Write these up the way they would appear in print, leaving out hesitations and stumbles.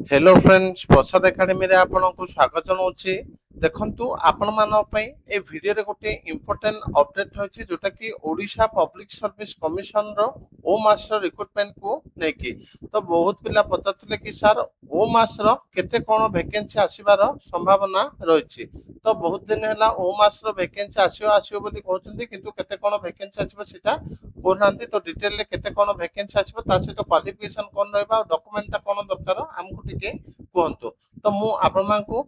Hello friends प्रसाद academy रे आपनको स्वागत जनाऊँच। देखंतु आपण मानक पई ए वीडियो रे गोटे इंपोर्टेंट अपडेट होछि जोटा कि ओडिशा पब्लिक सर्विस कमिशन रो ओ मास रो रिक्रूटमेंट को नेकी। तो बहुत पिला पचारथिले कि सर ओ मास रो केते कोन वैकेंसी आसीबार संभावना रहिछि। तो बहुत दिन हैला ओ मास रो वैकेंसी आसियो बोली कहउछन्ती, किंतु केते कोन वैकेंसी आसीबो सेटा कोनांती। तो डिटेल ले केते कोन वैकेंसी आसीबो ता सहित क्वालिफिकेशन कोन रहबा डॉक्यूमेंट ता कोन दरकार हमकु टिके कहंतु। तो मु आपण मानकु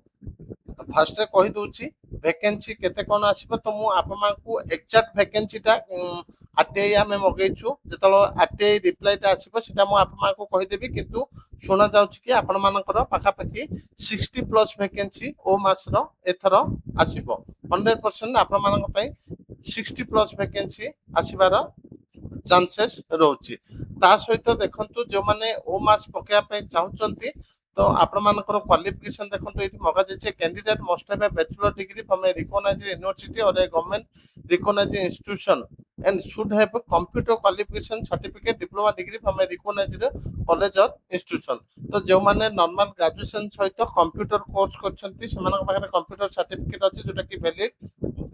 फास्ट कहि दउची वैकेंसी केते कोन आसीबो। तो मु आपण मानकु एक्जेक्ट वैकेंसी ता आरटीआई हमें मगेइछु, जेतलो आरटीआई रिप्लाई ता आसीबो सेटा मु आपण मानकु कहि देबी। किंतु सुना जाउची कि आपण मानकर पाखा पाखी 60 प्लस वैकेंसी ओ मास रो एथर आसीबो। 100% आपण मानक पई 60 प्लस वैकेंसी आसीबार चांसेस रोची। ता सहित देखंतु जो माने ओ मास पकेया पे चाहुचंती, तो आपण मानकर क्वालिफिकेशन देखंतु एठी मगा जेचे candidate must have a bachelor degree from a recognised university और a government recognised institution and should have a computer qualification certificate diploma degree from a recognized college or institution। तो जो माने नॉर्मल ग्रेजुएशन सहित computer course करछंती सेमानक पाखरे computer certificate अछि जोटा कि valid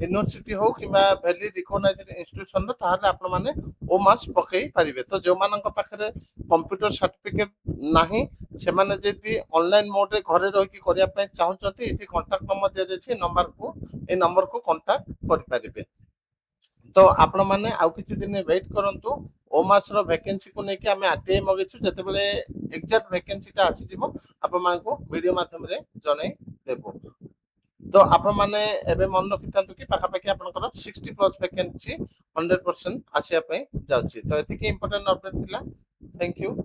university हो किबा वैलिड रिकॉग्नाइज्ड इंस्टीट्यूशन रो, ताहाले आपण माने ओ मास पकई परिबे। तो जो मानक पाखरे कंप्यूटर सर्टिफिकेट नाही सेमाने जेदी ऑनलाइन मोड रे घरे रहि कि करिया पय चाहुचंती, एठी कांटेक्ट नंबर दे देछि नंबर को, ए नंबर को कांटेक्ट करि परिबे। तो आपण माने आउ किछि दिन वेट करंतु। ओ मास रो वैकेंसी को नेकी हमें आरटीआई मगेछु, जते बेले एग्जैक्ट वैकेंसी ता आसी जिवो आपण मानकु वीडियो माध्यम रे जनै देबो। तो आपण माने एबे मन रखितांतु कि पाखा पाखी आपनकर 60 प्लस वैकेंसी 100% आसिया पे जाउची। तो एतिके इंपोर्टेंट अपडेट थिला। Thank you.